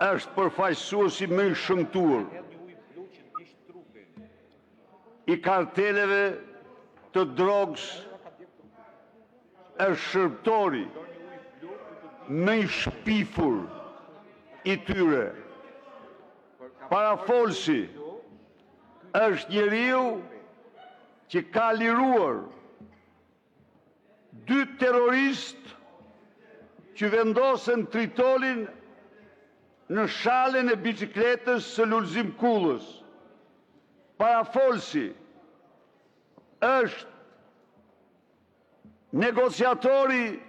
është përfaqësuesi më i shëmtuar i karteleve të drogës, është shërptori më i shpifur i tyre. Parafolsi është njeriu që ka liruar 2 terroristë që vendosën tritolin në shalën e bicikletës së Lulzim Kullës. Parafolsi është negociatori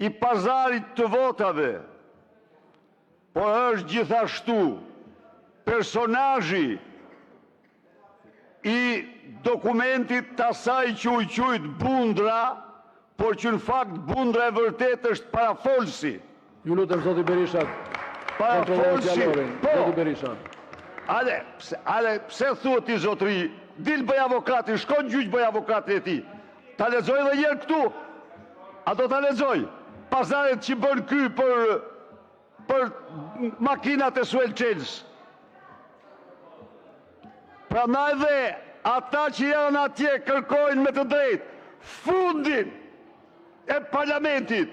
i pazarit të votave, por është gjithashtu personazhi i dokumentit të asaj që u quajt Bundra, por që në fakt Bundra e vërtet është Parafolsi. Ju lutem zoti Berisha. Parafolsi, Zoti Berisha. Ale, pse thuat ti zotri, dil bëj avokatin, shkon gjyq bëj avokatin e ti. Ta lexoj edhe njerë këtu. A do ta lexoj? Pazaret që bën ky për makinat e Suelçels. Prandaj dhe ata që janë atje kërkojnë me të drejtë fundin e parlamentit,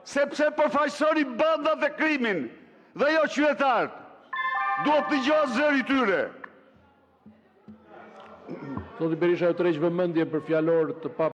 sepse përfaqësoni bandat dhe krimin dhe jo qytetarët. Duhet të dëgjohet zëri i tyre. Zoti Berisha ju tërheq vëmendje për fjalor të